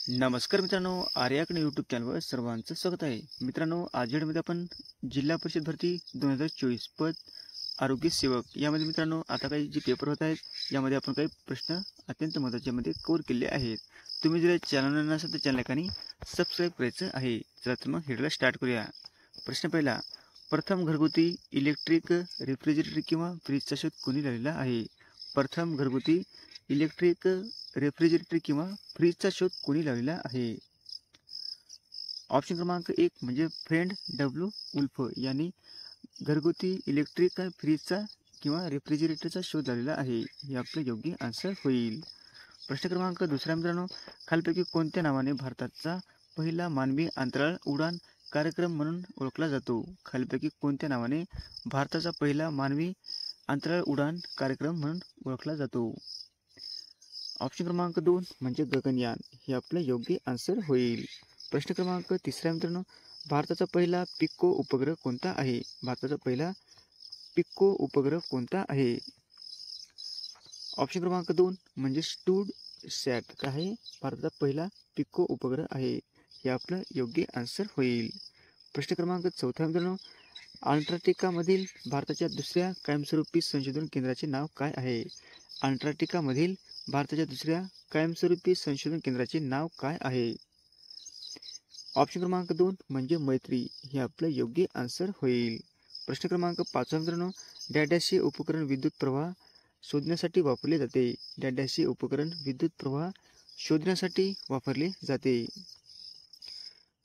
नमस्कार मित्रांनो, आर्याकडे यूट्यूब चॅनलवर सर्वांचं स्वागत आहे. मित्रांनो, आज व्हिडिओमध्ये आपण जिल्हा परिषद भरती 2024 पद आरोग्य सेवक यामध्ये मित्रांनो आता काही जे पेपर होत आहेत यामध्ये आपण काही प्रश्न अत्यंत महत्त्वाचे मध्ये कव्हर केले आहेत. तुम्ही जर चॅनल नसेल तर चॅनल सबस्क्राईब करायचं आहे. चला तर मग व्हिडिओला स्टार्ट करूया. प्रश्न पहिला, प्रथम घरगुती इलेक्ट्रिक रेफ्रिजरेटर किंवा फ्रीजचा शोध कोणी लावलेला आहे? प्रथम घरगुती इलेक्ट्रिक रेफ्रिजरेटर किंवा फ्रीजचा शोध कोणी लावलेला आहे? ऑप्शन क्रमांक 1 म्हणजे फ्रेंड डब्ल्यू वुल्फ यांनी घरगुती इलेक्ट्रिक फ्रीजचा किंवा रेफ्रिजरेटरचा शोध लावलेला आहे. हे आपलं योग्य आन्सर होईल. प्रश्न क्रमांक दुसरा मित्रांनो, खालीलपैकी कोणत्या नावाने भारताचा पहिला मानवी अंतराळ उडान कार्यक्रम म्हणून ओळखला जातो? खालीलपैकी कोणत्या नावाने भारताचा पहिला मानवी अंतराळ उडान कार्यक्रम म्हणून ओळखला जातो? ऑप्शन क्रमांक 2 म्हणजे गगनयान. हे आपलं योग्य आन्सर होईल. प्रश्न क्रमांक तिसरा मित्रांनो, भारताचा पहिला पिक्को उपग्रह कोणता आहे? भारताचा पहिला पिक्को उपग्रह कोणता आहे? ऑप्शन क्रमांक 2 म्हणजे स्टूड सॅट. काय आहे? भारताचा पहिला पिक्को उपग्रह आहे. हे आपलं योग्य आन्सर होईल. प्रश्न क्रमांक चौथा मित्रांनो, अंटार्क्टिकामधील भारताच्या दुसऱ्या कायमस्वरूपी संशोधन केंद्राचे नाव काय आहे? अंटार्क्टिकामधील भारताच्या दुसऱ्या कायमस्वरूपी संशोधन केंद्राचे नाव काय आहे? ऑप्शन क्रमांक 2 म्हणजे मैत्री. हे आपलं योग्य आन्सर होईल. प्रश्न क्रमांक 5 मित्रांनो, डॅडॅश उपकरण विद्युत प्रवाह शोधण्यासाठी वापरले जाते? डॅडॅश उपकरण विद्युत प्रवाह शोधण्यासाठी वापरले जाते?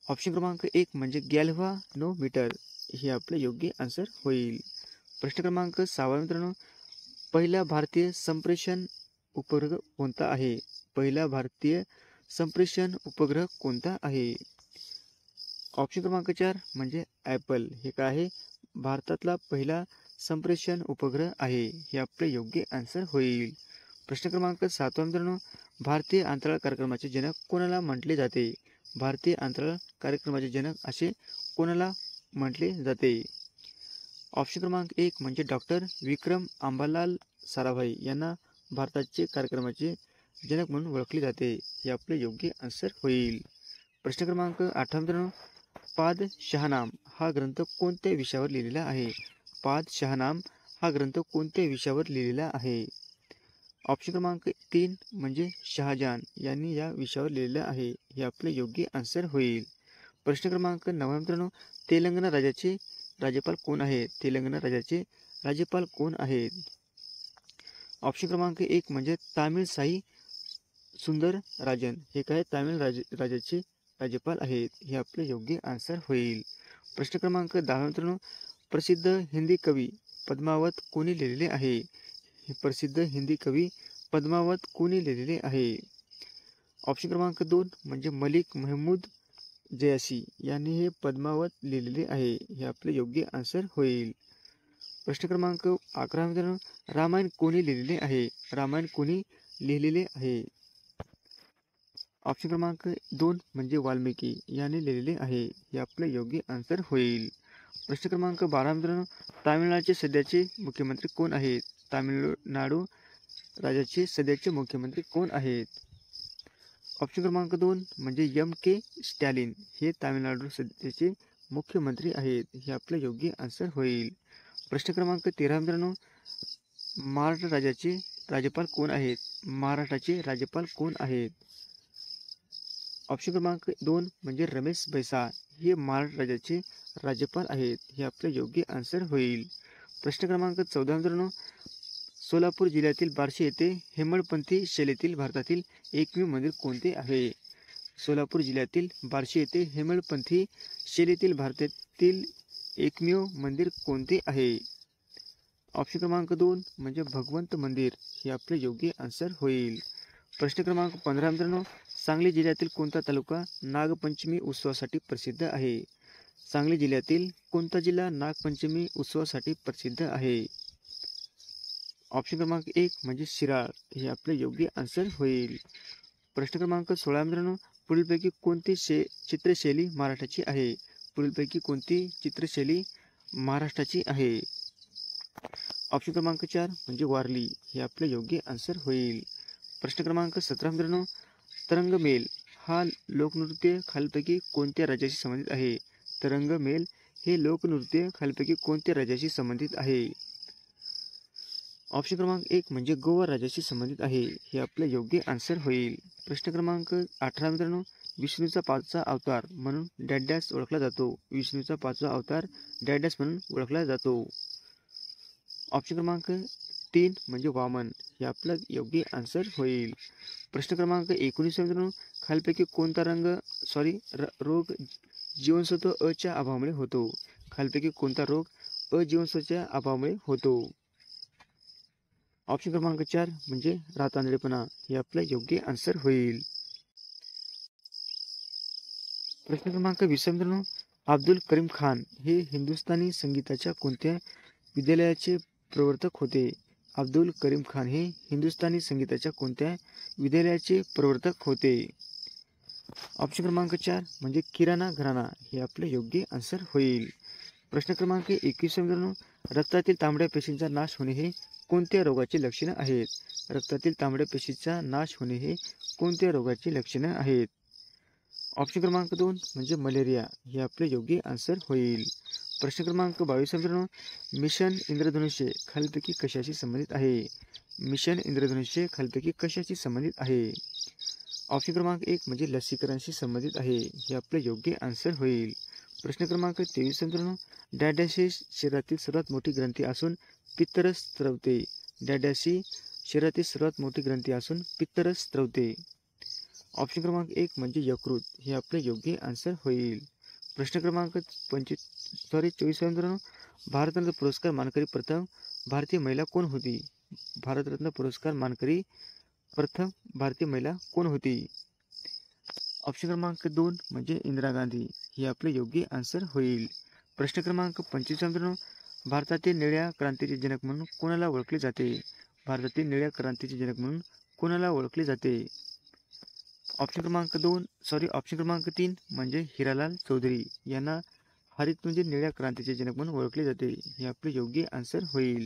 ऑप्शन क्रमांक 1 म्हणजे गॅल्व्हानोमीटर. हे आपलं योग्य आन्सर होईल. प्रश्न क्रमांक 6 मित्रांनो, पहिला भारतीय संप्रेषण उपग्रह कोणता आहे? पहिला भारतीय संप्रेषण उपग्रह कोणता आहे? ऑप्शन क्रमांक 4 म्हणजे ॲपल. हे काय आहे? भारतातला पहिला संप्रेषण उपग्रह आहे. हे आपलं योग्य आन्सर होईल. प्रश्न क्रमांक 7 मित्रांनो, भारतीय अंतराळ कार्यक्रमाचे जनक कोणाला म्हटले जाते? भारतीय अंतराळ कार्यक्रमाचे जनक असे कोणाला म्हटले जाते? ऑप्शन क्रमांक 1 म्हणजे डॉक्टर विक्रम अंबालाल साराभाई यांना भारताचे कार्यक्रमाचे जनक म्हणून ओळखले जाते. हे आपले योग्य आन्सर होईल. प्रश्न क्रमांक 8 मित्रांनो, पादशहानाम हा ग्रंथ कोणत्या विषयावर लिहिलेला आहे? पादशहानाम हा ग्रंथ कोणत्या विषयावर लिहिलेला आहे? ऑप्शन क्रमांक 3 म्हणजे शहाजहान यांनी या विषयावर लिहिलेलं आहे. हे आपले योग्य आन्सर होईल. प्रश्न क्रमांक 9 मित्रांनो, तेलंगणा राज्याचे राज्यपाल कोण आहेत? तेलंगणा राज्याचे राज्यपाल कोण आहेत? ऑप्शन क्रमांक 1 म्हणजे तामिळसाई सुंदर राजन. हे काय? राज्याचे राज्यपाल आहेत. हे आपले योग्य आन्सर होईल. प्रश्न क्रमांक 10 मित्रांनो, प्रसिद्ध हिंदी कवी पद्मावत कोणी लिहिलेले आहे? हे प्रसिद्ध हिंदी कवी पद्मावत कोणी लिहिलेले आहे? ऑप्शन क्रमांक 2 म्हणजे मलिक महमूद जयासी यांनी हे पद्मावत लिहिलेले आहे. हे आपले योग्य आन्सर होईल. प्रश्न क्रमांक 11 मित्रांनो, रामायण कोणी लिहिलेले आहे? रामायण कोणी लिहिलेले आहे? ऑप्शन क्रमांक 2 म्हणजे वाल्मिकी यांनी लिहिलेले आहे. हे आपले योग्य आन्सर होईल. प्रश्न क्रमांक 12 मित्रांनो, तामिळनाडूचे सध्याचे मुख्यमंत्री कोण आहेत? तामिळनाडू राज्याचे सध्याचे मुख्यमंत्री कोण आहेत? ऑप्शन क्रमांक 2 म्हणजे M.K. स्टॅलिन हे तामिळनाडू सध्याचे मुख्यमंत्री आहेत. हे आपले योग्य आन्सर होईल. प्रश्न क्रमांक 13 मित्रांनो, महाराष्ट्र राज्याचे राज्यपाल कोण आहेत? महाराष्ट्राचे राज्यपाल कोण आहेत? ऑप्शन क्रमांक 2 म्हणजे रमेश बैसा हे महाराष्ट्र राज्याचे राज्यपाल आहेत. हे आपले योग्य आन्सर होईल. प्रश्न क्रमांक 14 मित्रांनो, सोलापूर जिल्ह्यातील बार्शी येथे हेमाडपंथी शैलीतील भारतातील एकमेव मंदिर कोणते आहे? सोलापूर जिल्ह्यातील बार्शी येथे हेमाडपंथी शैलीतील भारतातील एकमेव मंदिर कोणते आहे? ऑप्शन क्रमांक 2 म्हणजे भगवंत मंदिर. हे आपले योग्य आन्सर होईल. प्रश्न क्रमांक 15 मित्रांनो, सांगली जिल्ह्यातील कोणता तालुका नागपंचमी उत्सवासाठी प्रसिद्ध आहे? सांगली जिल्ह्यातील कोणता जिल्हा नागपंचमी उत्सवासाठी प्रसिद्ध आहे? ऑप्शन क्रमांक 1 म्हणजे शिराळ. हे आपले योग्य आन्सर होईल. प्रश्न क्रमांक 16 मित्रांनो, पुढीलपैकी कोणती चित्रशैली महाराष्ट्राची आहे? पुढीलपैकी कोणती चित्रशैली महाराष्ट्राची आहे? ऑप्शन क्रमांक 4 म्हणजे वारली. हे आपले योग्य आन्सर होईल. प्रश्न क्रमांक 17 मित्रांनो, तरंगमेल हा लोकनृत्य खालीलपैकी कोणत्या राज्याशी संबंधित आहे? तर रंगमेल हे लोकनृत्य खालीलपैकी कोणत्या राज्याशी संबंधित आहे? ऑप्शन क्रमांक 1 म्हणजे गोवा राज्याशी संबंधित आहे. हे आपलं योग्य आन्सर होईल. प्रश्न क्रमांक 18 मित्रांनो, विष्णूचा 5वा अवतार म्हणून डॅश ओळखला जातो. विष्णूचा 5वा अवतार डॅश म्हणून ओळखला जातो. ऑप्शन क्रमांक 3 म्हणजे वामन. हे आपलं योग्य आन्सर होईल. प्रश्न क्रमांक 19 मित्रांनो, खालीलपैकी कोणता रोग जीवनसत्व अ च्या अभावामुळे होतो? खालीलपैकी कोणता रोग अजीवनसत्वाच्या अभावामुळे होतो? ऑप्शन क्रमांक 4 म्हणजे रातआंधळेपणा. हे आपलं योग्य आन्सर होईल. प्रश्न क्रमांक 20 मित्रांनो, अब्दुल करीम खान हे हिंदुस्थानी संगीताच्या कोणत्या विद्यालयाचे प्रवर्तक होते? अब्दुल करीम खान हे हिंदुस्थानी संगीताच्या कोणत्या विद्यालयाचे प्रवर्तक होते? ऑप्शन क्रमांक 4 म्हणजे किराणा घराणा. हे आपले योग्य आन्सर होईल. प्रश्न क्रमांक 21 मित्रांनो, रक्तातील तांबड्या पेशींचा नाश होणे हे कोणत्या रोगाचे लक्षणे आहेत? रक्तातील तांबड्या पेशीचा नाश होणे हे कोणत्या रोगाचे लक्षणे आहेत? ऑप्शन क्रमांक 2 म्हणजे मलेरिया. हे आपले योग्य आन्सर होईल. प्रश्न क्रमांक 22 मित्रांनो, मिशन इंद्रधनुष्य खालीलपैकी कशाशी संबंधित आहे? मिशन इंद्रधनुष्य खालीलपैकी कशाशी संबंधित आहे? ऑप्शन क्रमांक 1 म्हणजे लसीकरणाशी संबंधित आहे. हे आपले योग्य आन्सर होईल. प्रश्न क्रमांक 23 मित्रांनो, डॅश ही शरीरातील सर्वात मोठी ग्रंथी असून पित्तरस स्त्रवते. डॅश ही शरीरातील सर्वात मोठी ग्रंथी असून पित्तरस स्त्रवते. ऑप्शन क्रमांक 1 म्हणजे यकृत. हे आपले योग्य आन्सर होईल. प्रश्न क्रमांक 24 मित्रांनो, भारतरत्न पुरस्कार मानकरी प्रथम भारतीय महिला कोण होती? भारतरत्न पुरस्कार मानकरी प्रथम भारतीय महिला कोण होती? ऑप्शन क्रमांक 2 म्हणजे इंदिरा गांधी. हे आपले योग्य आन्सर होईल. प्रश्न क्रमांक 25 मित्रांनो, भारतातील निळ्या क्रांतीचे जनक म्हणून कोणाला ओळखले जाते? भारतातील निळ्या क्रांतीचे जनक म्हणून कोणाला ओळखले जाते? ऑप्शन क्रमांक 3 म्हणजे हिरालाल चौधरी यांना हरित म्हणजे निळ्या क्रांतीचे जनक म्हणून ओळखले जाते. हे आपले योग्य आन्सर होईल.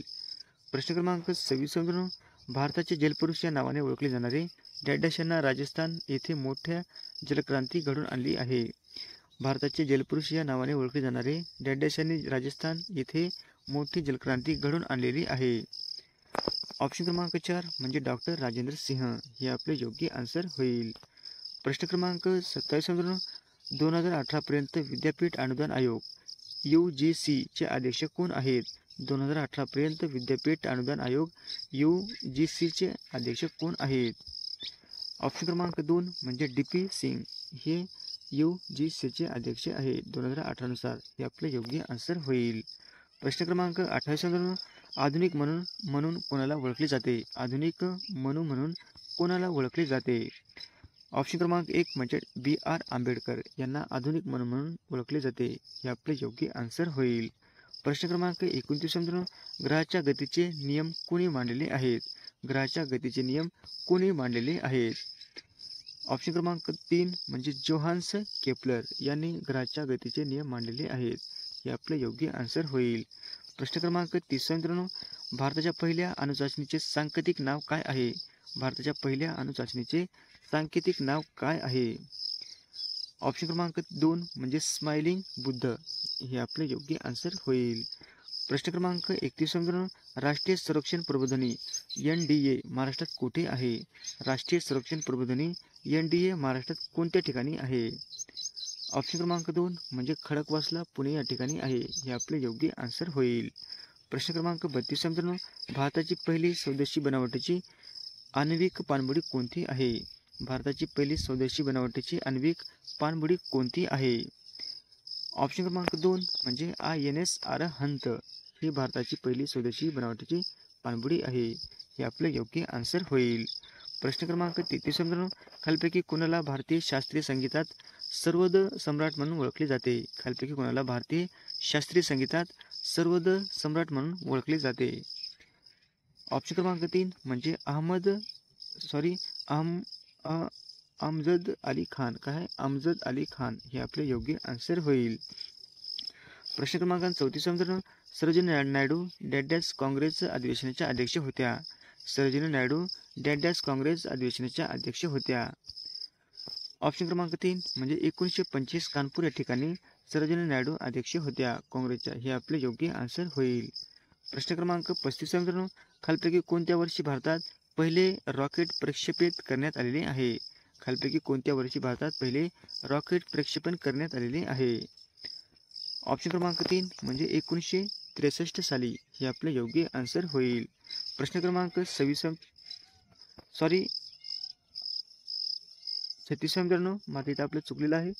प्रश्न क्रमांक 26 मित्रांनो, भारताचे जलपुरुष या नावाने ओळखले जाणारे डॅश यांना राजस्थान येथे मोठ्या जलक्रांती घडून आणली आहे. भारताचे जलपुरुष या नावाने ओळखले जाणारे डॅश यांनी राजस्थान येथे मोठी जलक्रांती घडून आणलेली आहे. ऑप्शन क्रमांक 4 म्हणजे डॉक्टर राजेंद्र सिंह. हे आपले योग्य आन्सर होईल. प्रश्न क्रमांक 27 मित्रांनो, 2018 पर्यंत विद्यापीठ अनुदान आयोग UGC चे अध्यक्ष कोण आहेत? 2018 पर्यंत विद्यापीठ अनुदान आयोग UGC चे अध्यक्ष कोण आहेत? ऑप्शन क्रमांक 2 म्हणजे DP सिंग. हे UGC चे अध्यक्ष आहेत 2018 नुसार. हे आपले योग्य आन्सर होईल. प्रश्न क्रमांक 28 मित्रांनो, आधुनिक म्हणून कोणाला ओळखले जाते? आधुनिक म्हणून कोणाला ओळखले जाते? ऑप्शन क्रमांक 1 म्हणजे BR आंबेडकर यांना आधुनिक म्हणून ओळखले जाते. हे आपले योग्य आन्सर होईल. प्रश्न क्रमांक 29 मित्रांनो, ग्रहाच्या गतीचे नियम कोणी मांडलेले आहेत? ग्रहाच्या गतीचे नियम कोणी मांडलेले आहेत? ऑप्शन क्रमांक 3 म्हणजे जोहान्स केपलर यांनी ग्रहाच्या गतीचे नियम मांडलेले आहेत. हे आपले योग्य आन्सर होईल. प्रश्न क्रमांक 30 मित्रांनो, भारताच्या पहिल्या अणुचाचणीचे सांकेतिक नाव काय आहे? भारताच्या पहिल्या अणुचाचणीचे सांकेतिक नाव काय आहे? ऑप्शन क्रमांक 2 म्हणजे स्माइलिंग बुद्ध. हे आपले योग्य आन्सर होईल. प्रश्न क्रमांक 31 मित्रांनो, राष्ट्रीय संरक्षण प्रबोधिनी NDA महाराष्ट्रात कुठे आहे? राष्ट्रीय संरक्षण प्रबोधिनी NDA महाराष्ट्रात कोणत्या ठिकाणी आहे? ऑप्शन क्रमांक 2 म्हणजे खडकवासला पुणे या ठिकाणी आहे. हे आपले योग्य आन्सर होईल. प्रश्न क्रमांक 32 मित्रांनो, भारताची पहिली स्वदेशी बनावटीची आण्विक पाणबुडी कोणती आहे? भारताची पहिली स्वदेशी बनावटीची आण्विक पाणबुडी कोणती आहे? ऑप्शन क्रमांक 2 म्हणजे INS अरहंत. ही भारताची पहिली स्वदेशी बनावटीची पाणबुडी आहे. हे आपले योग्य आन्सर होईल. प्रश्न क्रमांक 33 मित्रांनो, खालीलपैकी कोणाला भारतीय शास्त्रीय संगीतात सर्वद सम्राट म्हणून ओळखले जाते? खालीलपैकी कोणाला भारतीय शास्त्रीय संगीतात सर्वद सम्राट म्हणून ओळखले जाते? ऑप्शन क्रमांक 3 म्हणजे अमजद अली खान. अमजद अली खान. हे आपले योग्य आन्सर होईल. प्रश्न क्रमांक 34 मित्रांनो, सरोजिनी नायडू डॅश काँग्रेस अधिवेशनाच्या अध्यक्ष होत्या. सरोजिनी नायडू डॅश काँग्रेस अधिवेशनाच्या अध्यक्ष होत्या. ऑप्शन क्रमांक 3 म्हणजे 1925 कानपूर या ठिकाणी सरोजिनी नायडू अध्यक्ष होत्या काँग्रेसच्या. हे आपले योग्य आन्सर होईल. प्रश्न क्रमांक 35 मित्रांनो, खालीलपैकी कोणत्या वर्षी भारतात पहिले रॉकेट प्रक्षेपित करण्यात आलेले आहे? खालीलपैकी कोणत्या वर्षी भारतात पहिले रॉकेट प्रक्षेपण करण्यात आलेले आहे? ऑप्शन क्रमांक 3 म्हणजे 1963 साली. हे आपले योग्य आन्सर होईल. प्रश्न क्रमांक 36 मित्रांनो, मात्र इथं आपलं चुकलेलं आहे.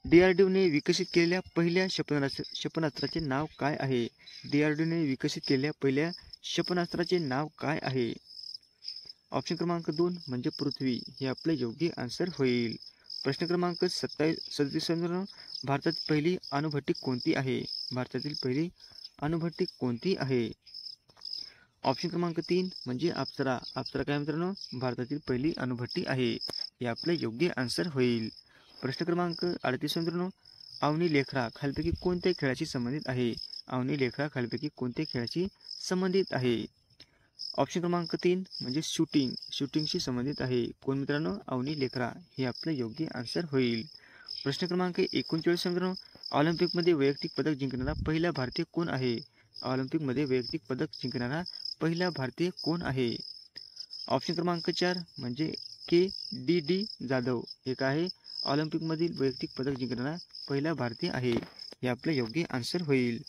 DRDOने विकसित केलेल्या पहिल्या क्षेपणास्त्राचे नाव काय आहे? DRDOने विकसित केलेल्या पहिल्या क्षेपणास्त्राचे नाव काय आहे? ऑप्शन क्रमांक 2 म्हणजे पृथ्वी. हे आपले योग्य आन्सर होईल. प्रश्न क्रमांक 37 मित्रांनो, भारतातील पहिली अणुभट्टी कोणती आहे? भारतातील पहिली अणुभट्टी कोणती आहे? ऑप्शन क्रमांक 3 म्हणजे अप्सरा. अप्सरा काय मित्रांनो? भारतातील पहिली अणुभट्टी आहे. हे आपले योग्य आन्सर होईल. प्रश्न क्रमांक 38 मित्रांनो, अवनी लेखरा खालीलपैकी कोणत्या खेळाशी संबंधित आहे? अवनी लेखरा खालीलपैकी कोणत्या खेळाशी संबंधित आहे? ऑप्शन क्रमांक 3 म्हणजे शूटिंगशी संबंधित आहे. कोण मित्रांनो? अवनी लेखरा. हे आपलं योग्य आन्सर होईल. प्रश्न क्रमांक 39 मित्रांनो, ऑलिम्पिकमध्ये वैयक्तिक पदक जिंकणारा पहिला भारतीय कोण आहे? ऑलिम्पिकमध्ये वैयक्तिक पदक जिंकणारा पहिला भारतीय कोण आहे? ऑप्शन क्रमांक 4 म्हणजे KDD जाधव. हे काय आहे? ऑलिम्पिकमधील वैयक्तिक पदक जिंकणारा पहिला भारतीय आहे. हे आपले योग्य आन्सर होईल.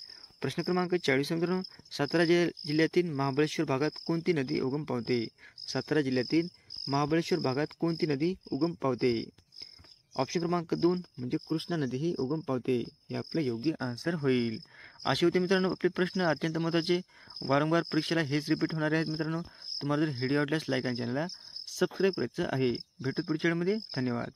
प्रश्न क्रमांक 40 मित्रांनो, सातारा जिल्ह्यातील महाबळेश्वर भागात कोणती नदी उगम पावते? सातारा जिल्ह्यातील महाबळेश्वर भागात कोणती नदी उगम पावते? ऑप्शन क्रमांक 2 म्हणजे कृष्णा नदी ही उगम पावते. हे आपलं योग्य आन्सर होईल. असे होते मित्रांनो आपले प्रश्न, अत्यंत महत्त्वाचे. वारंवार परीक्षेला हेच रिपीट होणारे आहेत मित्रांनो. तुम्हाला जर व्हिडिओ आवडल्यास लाईक आणि चॅनलला सबस्क्राईब करायचं आहे. भेटू पुढच्या व्हिडिओमध्ये. धन्यवाद.